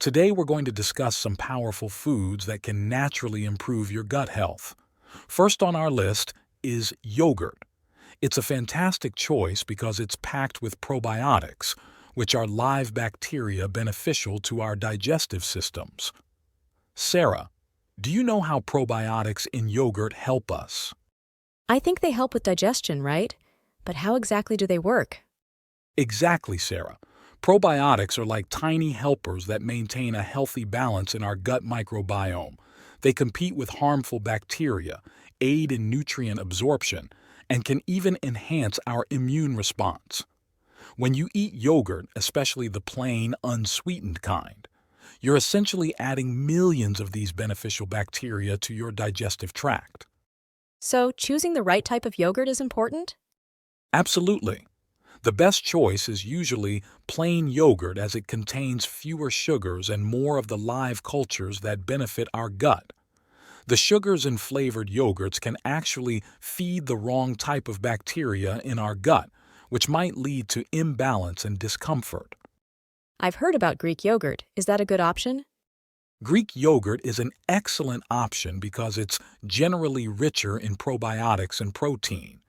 Today we're going to discuss some powerful foods that can naturally improve your gut health. First on our list is yogurt. It's a fantastic choice because it's packed with probiotics, which are live bacteria beneficial to our digestive systems. Sarah, do you know how probiotics in yogurt help us? I think they help with digestion, right? But how exactly do they work? Exactly, Sarah. Probiotics are like tiny helpers that maintain a healthy balance in our gut microbiome. They compete with harmful bacteria, aid in nutrient absorption, and can even enhance our immune response. When you eat yogurt, especially the plain, unsweetened kind, you're essentially adding millions of these beneficial bacteria to your digestive tract. So, choosing the right type of yogurt is important? Absolutely. The best choice is usually plain yogurt as it contains fewer sugars and more of the live cultures that benefit our gut. The sugars in flavored yogurts can actually feed the wrong type of bacteria in our gut, which might lead to imbalance and discomfort. I've heard about Greek yogurt. Is that a good option? Greek yogurt is an excellent option because it's generally richer in probiotics and protein.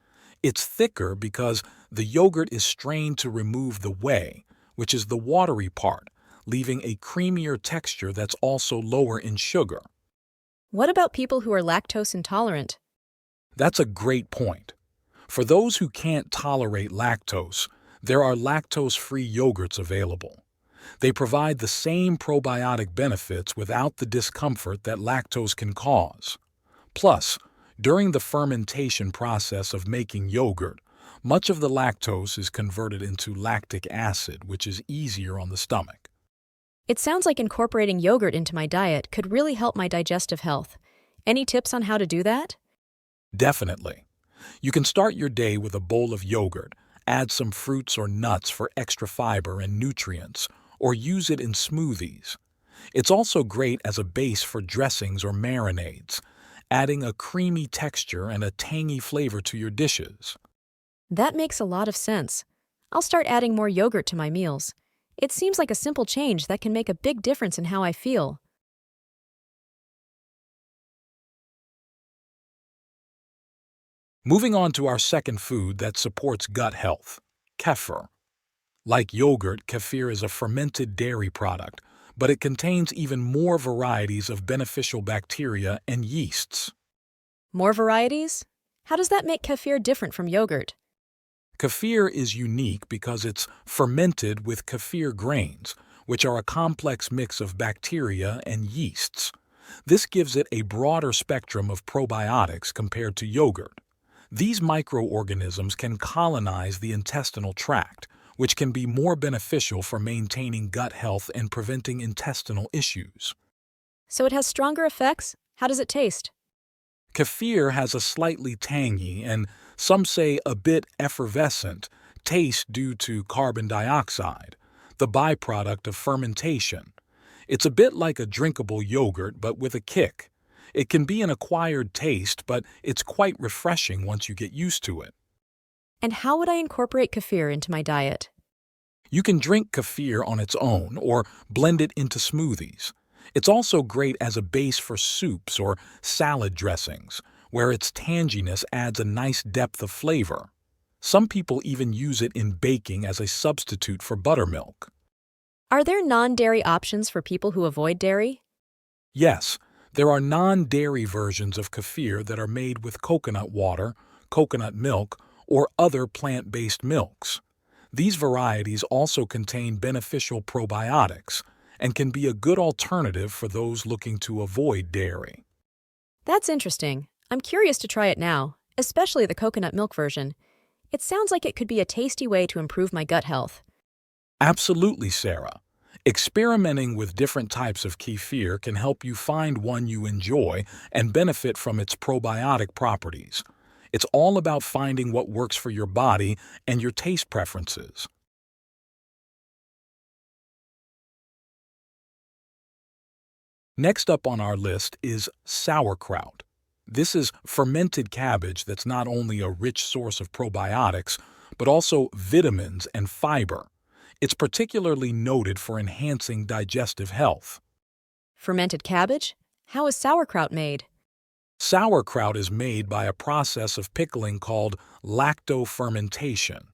It's thicker because the yogurt is strained to remove the whey, which is the watery part, leaving a creamier texture that's also lower in sugar. What about people who are lactose intolerant? That's a great point. For those who can't tolerate lactose, there are lactose-free yogurts available. They provide the same probiotic benefits without the discomfort that lactose can cause. Plus, during the fermentation process of making yogurt, much of the lactose is converted into lactic acid, which is easier on the stomach. It sounds like incorporating yogurt into my diet could really help my digestive health. Any tips on how to do that? Definitely. You can start your day with a bowl of yogurt, add some fruits or nuts for extra fiber and nutrients, or use it in smoothies. It's also great as a base for dressings or marinades, adding a creamy texture and a tangy flavor to your dishes. That makes a lot of sense. I'll start adding more yogurt to my meals. It seems like a simple change that can make a big difference in how I feel. Moving on to our second food that supports gut health, kefir. Like yogurt, kefir is a fermented dairy product, but it contains even more varieties of beneficial bacteria and yeasts. More varieties? How does that make kefir different from yogurt? Kefir is unique because it's fermented with kefir grains, which are a complex mix of bacteria and yeasts. This gives it a broader spectrum of probiotics compared to yogurt. These microorganisms can colonize the intestinal tract, which can be more beneficial for maintaining gut health and preventing intestinal issues. So it has stronger effects? How does it taste? Kefir has a slightly tangy and, some say, a bit effervescent taste due to carbon dioxide, the byproduct of fermentation. It's a bit like a drinkable yogurt but with a kick. It can be an acquired taste, but it's quite refreshing once you get used to it. And how would I incorporate kefir into my diet? You can drink kefir on its own or blend it into smoothies. It's also great as a base for soups or salad dressings, where its tanginess adds a nice depth of flavor. Some people even use it in baking as a substitute for buttermilk. Are there non-dairy options for people who avoid dairy? Yes, there are non-dairy versions of kefir that are made with coconut water, coconut milk, or other plant-based milks. These varieties also contain beneficial probiotics and can be a good alternative for those looking to avoid dairy. That's interesting. I'm curious to try it now, especially the coconut milk version. It sounds like it could be a tasty way to improve my gut health. Absolutely, Sarah. Experimenting with different types of kefir can help you find one you enjoy and benefit from its probiotic properties. It's all about finding what works for your body and your taste preferences. Next up on our list is sauerkraut. This is fermented cabbage that's not only a rich source of probiotics, but also vitamins and fiber. It's particularly noted for enhancing digestive health. Fermented cabbage? How is sauerkraut made? Sauerkraut is made by a process of pickling called lactofermentation.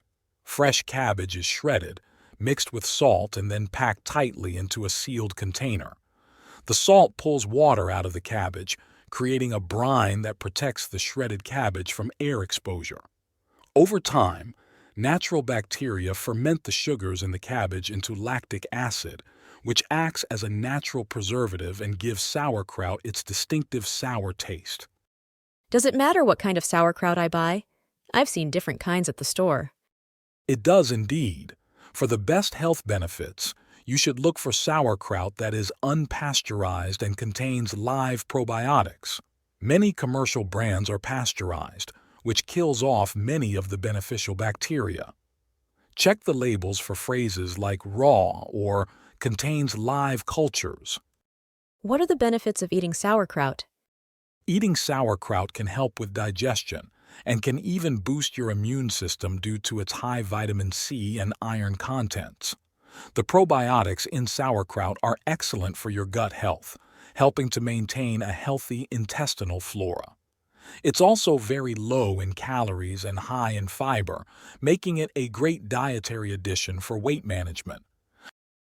Fresh cabbage is shredded, mixed with salt, and then packed tightly into a sealed container. The salt pulls water out of the cabbage, creating a brine that protects the shredded cabbage from air exposure. Over time, natural bacteria ferment the sugars in the cabbage into lactic acid, which acts as a natural preservative and gives sauerkraut its distinctive sour taste. Does it matter what kind of sauerkraut I buy? I've seen different kinds at the store. It does indeed. For the best health benefits, you should look for sauerkraut that is unpasteurized and contains live probiotics. Many commercial brands are pasteurized, which kills off many of the beneficial bacteria. Check the labels for phrases like raw or contains live cultures. What are the benefits of eating sauerkraut? Eating sauerkraut can help with digestion and can even boost your immune system due to its high vitamin C and iron contents. The probiotics in sauerkraut are excellent for your gut health, helping to maintain a healthy intestinal flora. It's also very low in calories and high in fiber, making it a great dietary addition for weight management.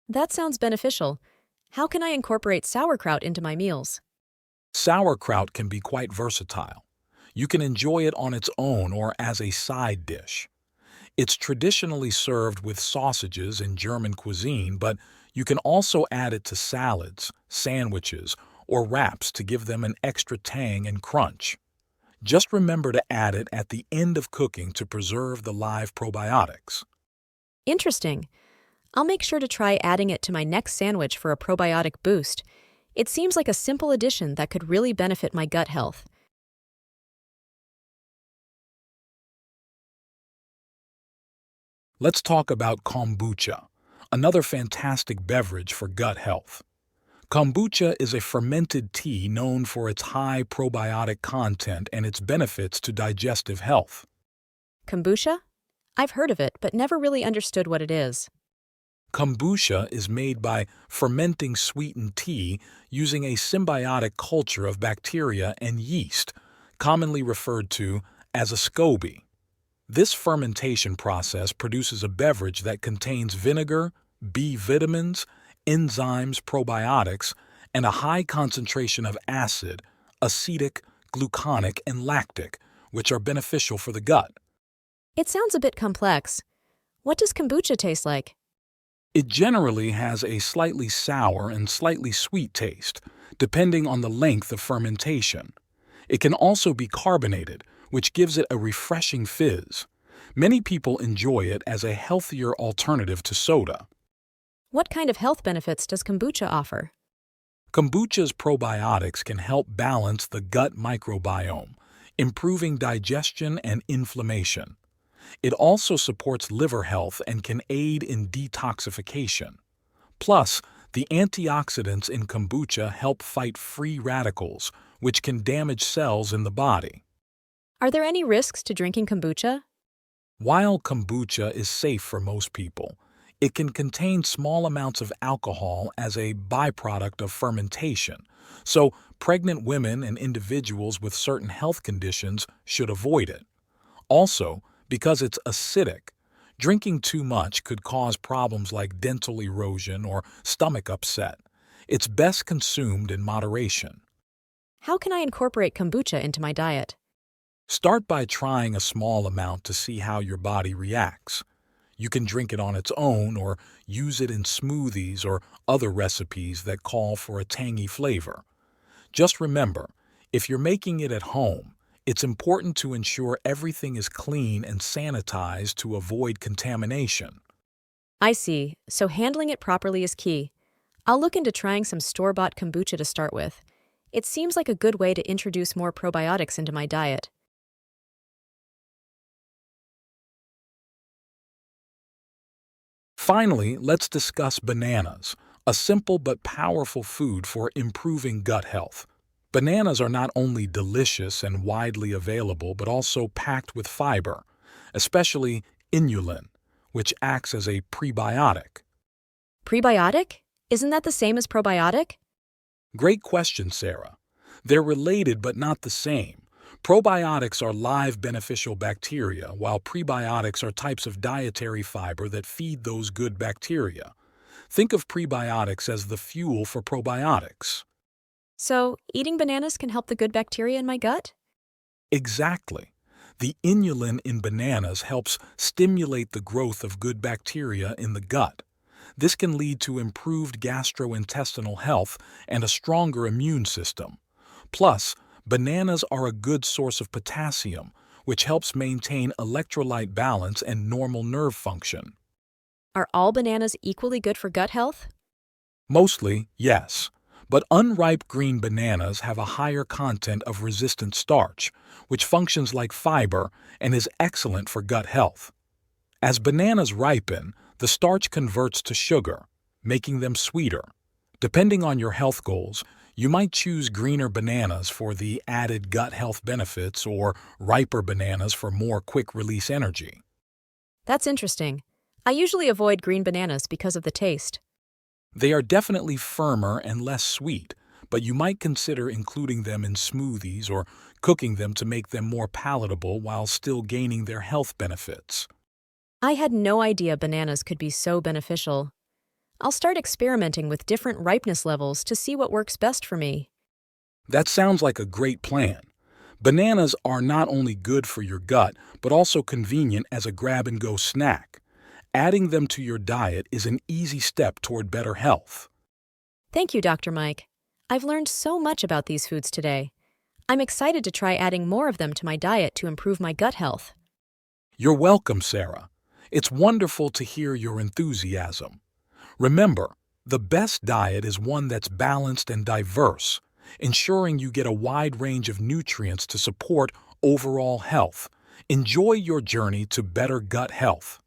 That sounds beneficial. How can I incorporate sauerkraut into my meals? Sauerkraut can be quite versatile. You can enjoy it on its own or as a side dish. It's traditionally served with sausages in German cuisine, but you can also add it to salads, sandwiches, or wraps to give them an extra tang and crunch. Just remember to add it at the end of cooking to preserve the live probiotics. Interesting. I'll make sure to try adding it to my next sandwich for a probiotic boost. It seems like a simple addition that could really benefit my gut health. Let's talk about kombucha, another fantastic beverage for gut health. Kombucha is a fermented tea known for its high probiotic content and its benefits to digestive health. Kombucha? I've heard of it, but never really understood what it is. Kombucha is made by fermenting sweetened tea using a symbiotic culture of bacteria and yeast, commonly referred to as a SCOBY. This fermentation process produces a beverage that contains vinegar, B vitamins, enzymes, probiotics, and a high concentration of acid, acetic, gluconic, and lactic, which are beneficial for the gut. It sounds a bit complex. What does kombucha taste like? It generally has a slightly sour and slightly sweet taste, depending on the length of fermentation. It can also be carbonated, which gives it a refreshing fizz. Many people enjoy it as a healthier alternative to soda. What kind of health benefits does kombucha offer? Kombucha's probiotics can help balance the gut microbiome, improving digestion and inflammation. It also supports liver health and can aid in detoxification. Plus, the antioxidants in kombucha help fight free radicals, which can damage cells in the body. Are there any risks to drinking kombucha? While kombucha is safe for most people, it can contain small amounts of alcohol as a byproduct of fermentation, so pregnant women and individuals with certain health conditions should avoid it. Also, because it's acidic, drinking too much could cause problems like dental erosion or stomach upset. It's best consumed in moderation. How can I incorporate kombucha into my diet? Start by trying a small amount to see how your body reacts. You can drink it on its own or use it in smoothies or other recipes that call for a tangy flavor. Just remember, if you're making it at home, it's important to ensure everything is clean and sanitized to avoid contamination. I see, so handling it properly is key. I'll look into trying some store-bought kombucha to start with. It seems like a good way to introduce more probiotics into my diet. Finally, let's discuss bananas, a simple but powerful food for improving gut health. Bananas are not only delicious and widely available, but also packed with fiber, especially inulin, which acts as a prebiotic. Prebiotic? Isn't that the same as probiotic? Great question, Sarah. They're related but not the same. Probiotics are live beneficial bacteria, while prebiotics are types of dietary fiber that feed those good bacteria. Think of prebiotics as the fuel for probiotics. So, eating bananas can help the good bacteria in my gut? Exactly. The inulin in bananas helps stimulate the growth of good bacteria in the gut. This can lead to improved gastrointestinal health and a stronger immune system. Plus, bananas are a good source of potassium, which helps maintain electrolyte balance and normal nerve function. Are all bananas equally good for gut health? Mostly, yes. But unripe green bananas have a higher content of resistant starch, which functions like fiber and is excellent for gut health. As bananas ripen, the starch converts to sugar, making them sweeter. Depending on your health goals, you might choose greener bananas for the added gut health benefits or riper bananas for more quick-release energy. That's interesting. I usually avoid green bananas because of the taste. They are definitely firmer and less sweet, but you might consider including them in smoothies or cooking them to make them more palatable while still gaining their health benefits. I had no idea bananas could be so beneficial. I'll start experimenting with different ripeness levels to see what works best for me. That sounds like a great plan. Bananas are not only good for your gut, but also convenient as a grab-and-go snack. Adding them to your diet is an easy step toward better health. Thank you, Dr. Mike. I've learned so much about these foods today. I'm excited to try adding more of them to my diet to improve my gut health. You're welcome, Sarah. It's wonderful to hear your enthusiasm. Remember, the best diet is one that's balanced and diverse, ensuring you get a wide range of nutrients to support overall health. Enjoy your journey to better gut health.